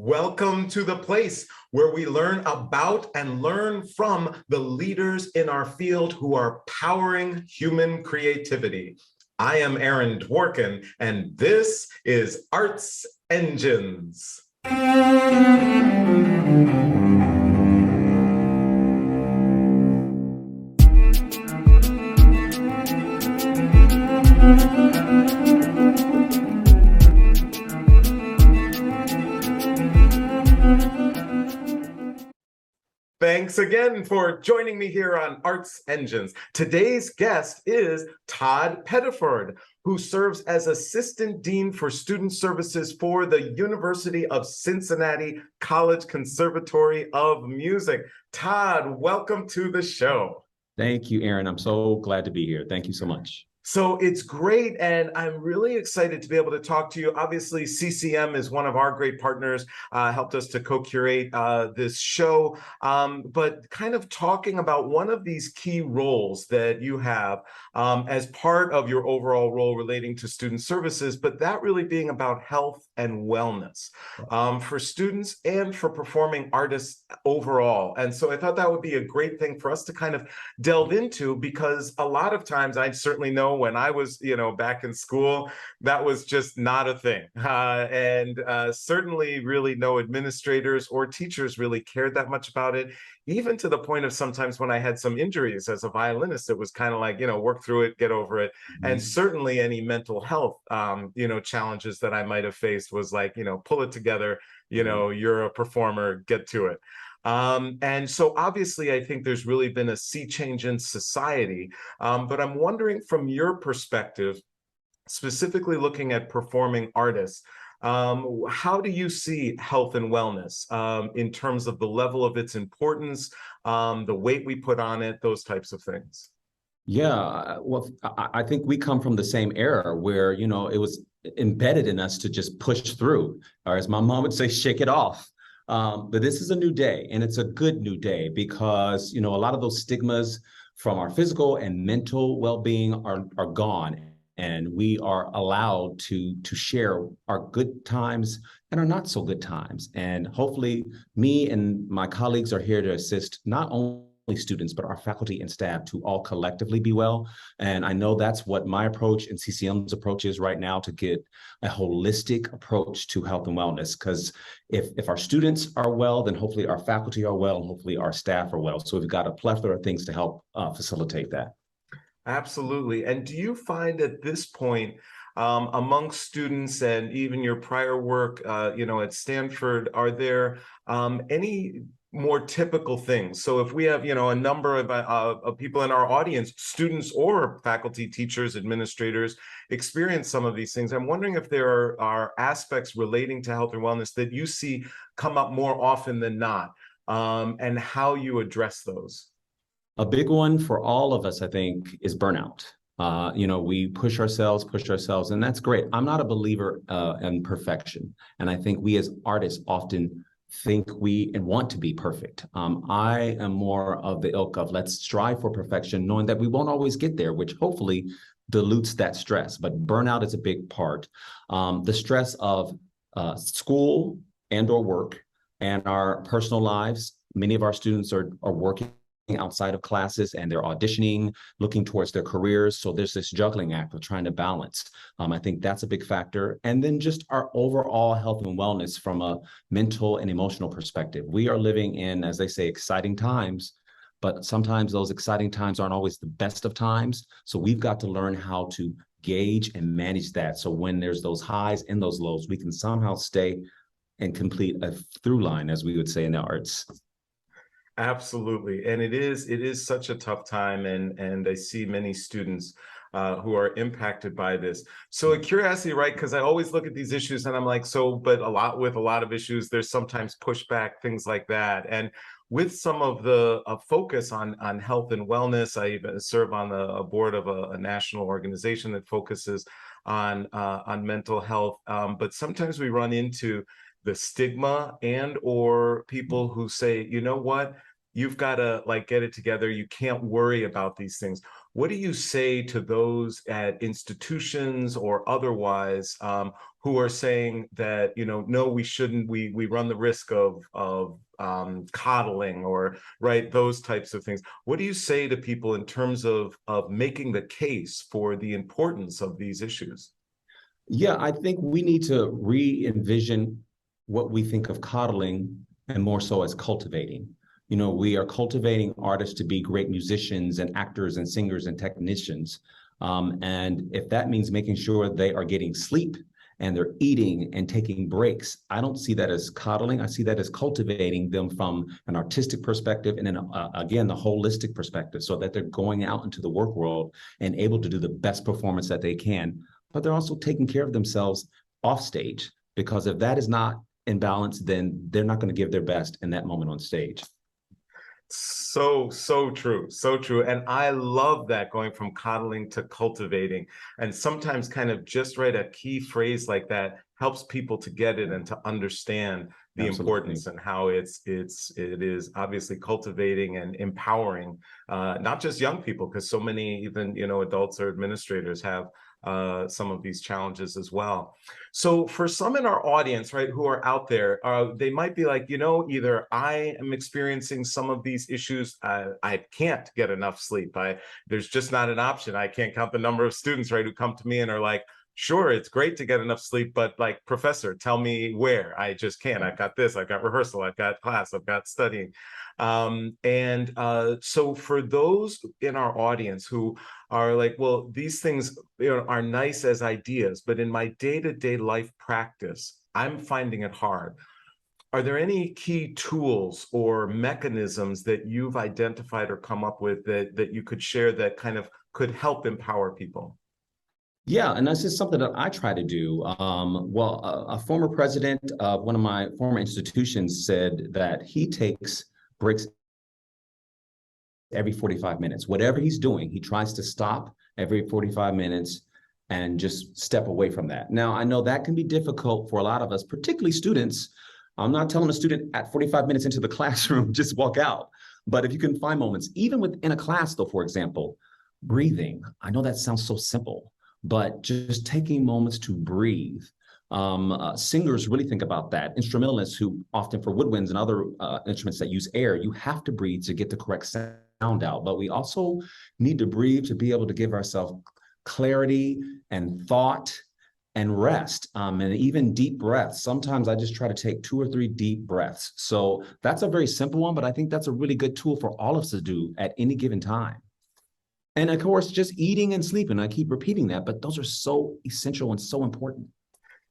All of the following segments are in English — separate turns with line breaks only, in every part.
Welcome to the place where we learn about and learn from the leaders in our field who are powering human creativity. I am Aaron Dworkin, and this is Arts Engines. Thanks again for joining me here on Arts Engines. Today's guest is Todd Pettiford, who serves as Assistant Dean for Student Services for the University of Cincinnati College-Conservatory of Music. Todd, welcome to the show.
Thank you, Aaron. I'm so glad to be here. Thank you so much.
So it's great, and I'm really excited to be able to talk to you. Obviously, CCM is one of our great partners, helped us to co-curate this show, but kind of talking about one of these key roles that you have as part of your overall role relating to student services, but that really being about health and wellness for students and for performing artists overall. And so I thought that would be a great thing for us to kind of delve into, because a lot of times I certainly know when I was, back in school, that was just not a thing. And certainly really no administrators or teachers really cared that much about it, even to the point of sometimes when I had some injuries as a violinist, it was kind of like, work through it, get over it. And certainly any mental health, challenges that I might have faced was like, pull it together, you're a performer, get to it. And so obviously, I think there's really been a sea change in society, but I'm wondering from your perspective, specifically looking at performing artists, how do you see health and wellness in terms of the level of its importance, the weight we put on it, those types of things?
Yeah, well, I think we come from the same era where, it was embedded in us to just push through, or as my mom would say, shake it off. But this is a new day, and it's a good new day because, a lot of those stigmas from our physical and mental well-being are gone. And we are allowed to share our good times and our not so good times. And hopefully me and my colleagues are here to assist not only students, but our faculty and staff to all collectively be well. And I know that's what my approach and CCM's approach is right now, to get a holistic approach to health and wellness. Because if our students are well, then hopefully our faculty are well, and hopefully our staff are well. So we've got a plethora of things to help facilitate that.
Absolutely. And do you find at this point, among students and even your prior work, at Stanford, are there any more typical things? So if we have, a number of people in our audience, students or faculty, teachers, administrators, experience some of these things, I'm wondering if there are aspects relating to health and wellness that you see come up more often than not, and how you address those.
A big one for all of us, I think, is burnout. We push ourselves, and that's great. I'm not a believer in perfection. And I think we as artists often think we and want to be perfect. I am more of the ilk of let's strive for perfection, knowing that we won't always get there, which hopefully dilutes that stress. But burnout is a big part. The stress of school and or work and our personal lives. Many of our students are working outside of classes, and they're auditioning, looking towards their careers. So there's this juggling act of trying to balance. I think that's a big factor. And then just our overall health and wellness from a mental and emotional perspective. We are living in, as they say, exciting times, but sometimes those exciting times aren't always the best of times. So we've got to learn how to gauge and manage that. So when there's those highs and those lows, we can somehow stay and complete a through line, as we would say in the arts.
Absolutely. And it is such a tough time, and I see many students who are impacted by this. So a curiosity, right? Because I always look at these issues and I'm like, but with a lot of issues, there's sometimes pushback, things like that. And with some of the focus on health and wellness, I even serve on a board of a national organization that focuses on mental health. But sometimes we run into the stigma and or people who say, you know what? you've got to like get it together. You can't worry about these things. What do you say to those at institutions or otherwise who are saying that, no, we shouldn't, we run the risk of coddling or right, those types of things. What do you say to people in terms of making the case for the importance of these issues?
Yeah, I think we need to re-envision what we think of coddling and more so as cultivating. We are cultivating artists to be great musicians and actors and singers and technicians. And if that means making sure they are getting sleep and they're eating and taking breaks, I don't see that as coddling. I see that as cultivating them from an artistic perspective and then again, the holistic perspective, so that they're going out into the work world and able to do the best performance that they can. But they're also taking care of themselves off stage, because if that is not in balance, then they're not going to give their best in that moment on stage.
So true, so true. And I love that, going from coddling to cultivating. And sometimes kind of just right, a key phrase like that helps people to get it and to understand the
Absolutely.
importance and how it is obviously cultivating and empowering not just young people, because so many even adults or administrators have some of these challenges as well. So for some in our audience, right, who are out there, they might be like, either I am experiencing some of these issues, I can't get enough sleep. There's just not an option. I can't count the number of students, right, who come to me and are like, sure, it's great to get enough sleep, but like, professor, tell me where. I just can't. I've got this, I've got rehearsal, I've got class, I've got studying. So for those in our audience who are like, well, these things are nice as ideas, but in my day-to-day life practice, I'm finding it hard. Are there any key tools or mechanisms that you've identified or come up with that you could share that kind of could help empower people?
Yeah, and that's just something that I try to do. A former president of one of my former institutions said that he takes breaks every 45 minutes. Whatever he's doing, he tries to stop every 45 minutes and just step away from that. Now, I know that can be difficult for a lot of us, particularly students. I'm not telling a student at 45 minutes into the classroom, just walk out. But if you can find moments, even within a class, though, for example, breathing. I know that sounds so simple, but just taking moments to breathe. Singers really think about that. Instrumentalists who often for woodwinds and other instruments that use air, you have to breathe to get the correct sound out. But we also need to breathe to be able to give ourselves clarity and thought and rest, and even deep breaths. Sometimes I just try to take 2 or 3 deep breaths. So that's a very simple one, but I think that's a really good tool for all of us to do at any given time. And of course, just eating and sleeping. I keep repeating that, but those are so essential and so important.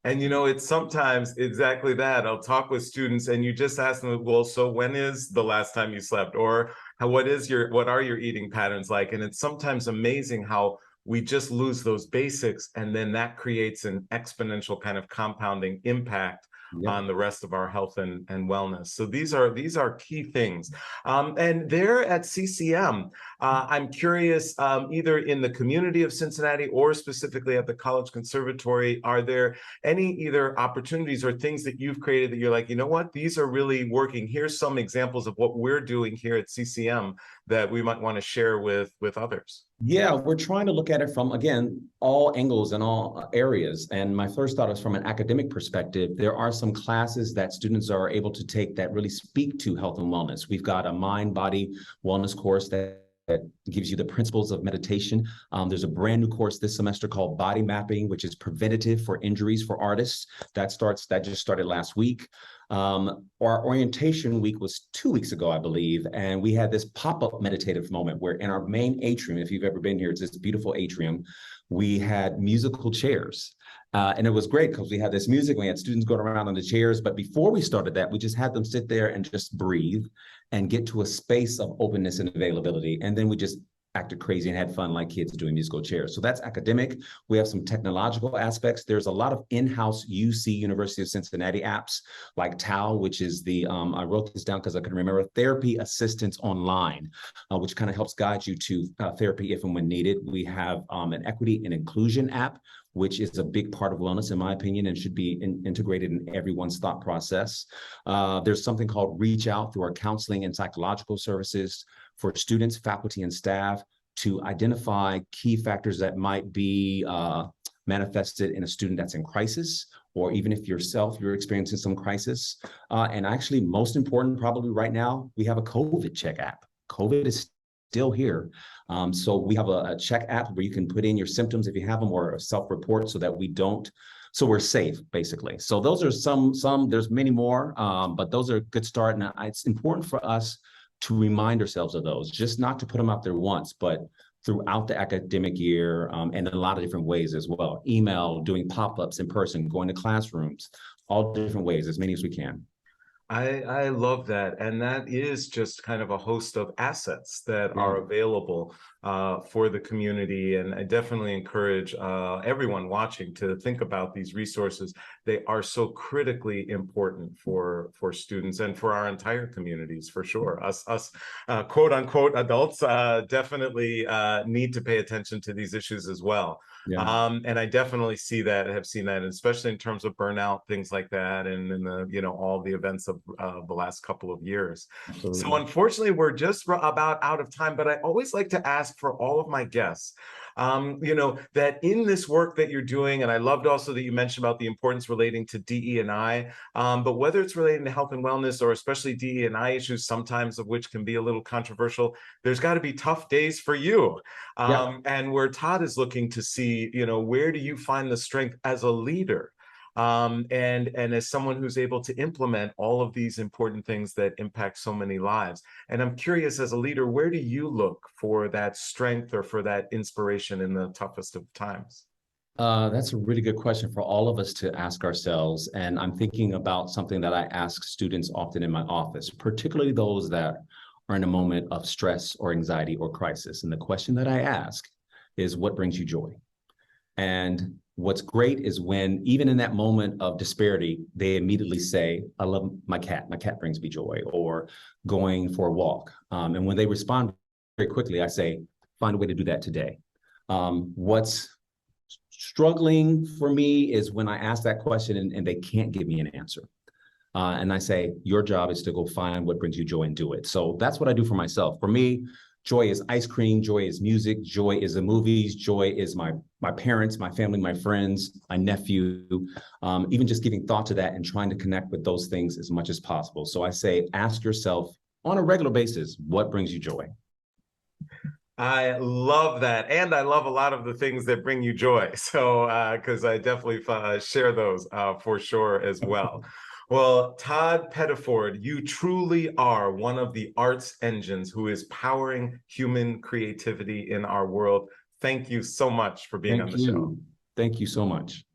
And it's sometimes exactly that. I'll talk with students and you just ask them, well, so when is the last time you slept? Or what are your eating patterns like? And it's sometimes amazing how we just lose those basics, and then that creates an exponential kind of compounding impact on the rest of our health and wellness. So these are key things. And there at CCM, I'm curious, either in the community of Cincinnati or specifically at the College-Conservatory, are there any either opportunities or things that you've created that you're like, what, these are really working? Here's some examples of what we're doing here at CCM that we might want to share with others.
Yeah, we're trying to look at it from, again, all angles and all areas. And my first thought is from an academic perspective. There are some classes that students are able to take that really speak to health and wellness. We've got a mind-body wellness course that gives you the principles of meditation. There's a brand new course this semester called Body Mapping, which is preventative for injuries for artists. That just started last week. Our orientation week was 2 weeks ago, I believe, and we had this pop-up meditative moment where in our main atrium, if you've ever been here, it's this beautiful atrium, we had musical chairs. And it was great because we had this music, we had students going around on the chairs, but before we started that, we just had them sit there and just breathe and get to a space of openness and availability. And then we just acted crazy and had fun like kids doing musical chairs. So that's academic. We have some technological aspects. There's a lot of in-house UC, University of Cincinnati apps like TAL, which is the, I wrote this down because I couldn't remember, Therapy Assistance Online, which kind of helps guide you to therapy if and when needed. We have an equity and inclusion app, which is a big part of wellness, in my opinion, and should be integrated in everyone's thought process. There's something called Reach Out through our counseling and psychological services for students, faculty, and staff to identify key factors that might be manifested in a student that's in crisis, or even if you're experiencing some crisis. And actually, most important, probably right now, we have a COVID check app. COVID is still here. So we have a check app where you can put in your symptoms if you have them, or a self-report, so that we're safe, basically. So those are some, there's many more, but those are a good start. And it's important for us to remind ourselves of those, just not to put them out there once, but throughout the academic year, and in a lot of different ways as well. Email, doing pop-ups in person, going to classrooms, all different ways, as many as we can.
I love that. And that is just kind of a host of assets that are available for the community. And I definitely encourage everyone watching to think about these resources. They are so critically important for students and for our entire communities, for sure. Us quote unquote adults definitely need to pay attention to these issues as well. Yeah. And I definitely have seen that, especially in terms of burnout, things like that, and in the, all the events of the last couple of years. Absolutely. So unfortunately, we're just about out of time, but I always like to ask for all of my guests, that in this work that you're doing, and I loved also that you mentioned about the importance relating to DE&I, but whether it's relating to health and wellness, or especially DE&I issues, sometimes of which can be a little controversial, there's got to be tough days for you. And where Todd is looking to see, where do you find the strength as a leader? And as someone who's able to implement all of these important things that impact so many lives. And I'm curious, as a leader, where do you look for that strength or for that inspiration in the toughest of times?
That's a really good question for all of us to ask ourselves. And I'm thinking about something that I ask students often in my office, particularly those that are in a moment of stress or anxiety or crisis. And the question that I ask is, what brings you joy? And what's great is when, even in that moment of disparity, they immediately say, I love my cat. My cat brings me joy, or going for a walk. And when they respond very quickly, I say, find a way to do that today. What's struggling for me is when I ask that question and they can't give me an answer. And I say, your job is to go find what brings you joy and do it. So that's what I do for myself. For me, joy is ice cream, joy is music, joy is the movies, joy is my parents, my family, my friends, my nephew, even just giving thought to that and trying to connect with those things as much as possible. So I say, ask yourself on a regular basis, what brings you joy?
I love that. And I love a lot of the things that bring you joy. So, because I definitely share those for sure as well. Well, Todd Pettiford, you truly are one of the arts engines who is powering human creativity in our world. Thank you so much for being on the show.
Thank you so much.